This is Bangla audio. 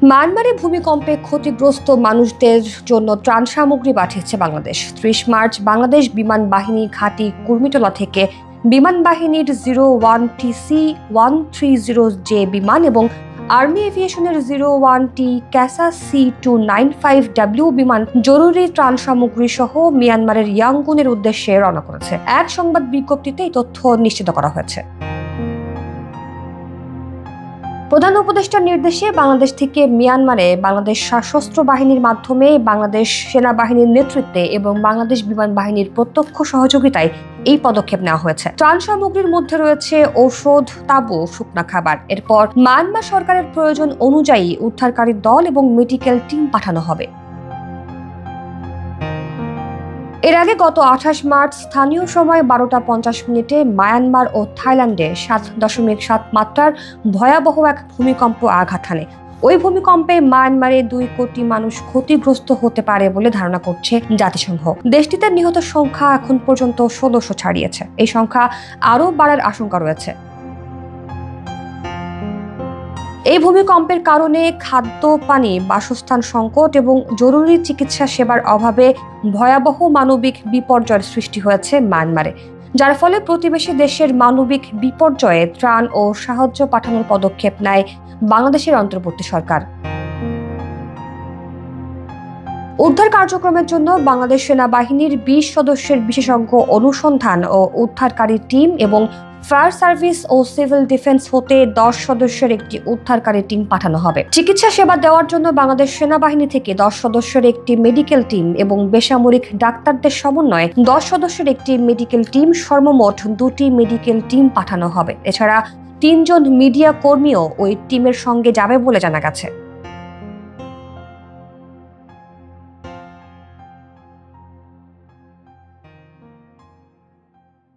মায়ানমারে ভূমিকম্পে ক্ষতিগ্রস্ত মানুষদের জন্য ত্রাণ সামগ্রী পাঠিয়েছে বাংলাদেশ। ৩০ মার্চ বাংলাদেশ বিমান বাহিনী ঘাঁটি কুর্মিটোলা থেকে বিমান বাহিনীর 01TC-130J বিমান এবং আর্মি এভিয়েশনের 01T ক্যাসা C295W বিমান জরুরি ত্রাণ সামগ্রী সহ মিয়ানমারের ইয়াঙ্গুনের উদ্দেশ্যে রওনা করেছে। এক সংবাদ বিজ্ঞপ্তিতে এই তথ্য নিশ্চিত করা হয়েছে। প্রধান উপদেষ্টার নির্দেশে বাংলাদেশ থেকে মিয়ানমারে বাংলাদেশ সশস্ত্র বাহিনীর মাধ্যমে বাংলাদেশ সেনাবাহিনীর নেতৃত্বে এবং বাংলাদেশ বিমান বাহিনীর প্রত্যক্ষ সহযোগিতায় এই পদক্ষেপ নেওয়া হয়েছে। ত্রাণ সামগ্রীর মধ্যে রয়েছে ঔষধ, তাবু, শুকনা খাবার। এরপর মিয়ানমার সরকারের প্রয়োজন অনুযায়ী উদ্ধারকারী দল এবং মেডিকেল টিম পাঠানো হবে। এর আগে গত 28 মার্চ স্থানীয় সময় 12টা 50 মায়ানমার ও থাইল্যান্ডে 7.7 মাত্রার ভয়াবহ এক ভূমিকম্প আঘাত হানে। ওই ভূমিকম্পে মায়ানমারে 2 কোটি মানুষ ক্ষতিগ্রস্ত হতে পারে বলে ধারণা করছে জাতিসংঘ। দেশটিতে নিহত সংখ্যা এখন পর্যন্ত 1600 ছাড়িয়েছে। এই সংখ্যা আরও বাড়ার আশঙ্কা রয়েছে। এই ভূমিকম্পের কারণে খাদ্য, পানি, বাসস্থান সংকট এবং জরুরি চিকিৎসা সেবার অভাবে ভয়াবহ মানবিক বিপর্যয়ের সৃষ্টি হয়েছে মায়ানমারে, যার ফলে প্রতিবেশী দেশের মানবিক বিপর্যয়ে ত্রাণ ও সাহায্য পাঠানোর পদক্ষেপ নেয় বাংলাদেশের অন্তর্বর্তী সরকার। উদ্ধার কার্যক্রমের জন্য বাংলাদেশ সেনাবাহিনীর 20 সদস্যের বিশেষজ্ঞ অনুসন্ধান ও উদ্ধারকারী টিম এবং ফায়ার সার্ভিস ও সিভিল ডিফেন্স হতে 10 সদস্যের একটি উদ্ধারকারী টিম পাঠানো হবে। চিকিৎসা সেবা দেওয়ার জন্য বাংলাদেশ সেনাবাহিনী থেকে 10 সদস্যের একটি মেডিকেল টিম এবং বেসামরিক ডাক্তারদের সমন্বয়ে 10 সদস্যের একটি মেডিকেল টিম, সর্বমোট 2টি মেডিকেল টিম পাঠানো হবে। এছাড়া 3 জন মিডিয়া কর্মীও ওই টিমের সঙ্গে যাবে বলে জানা গেছে।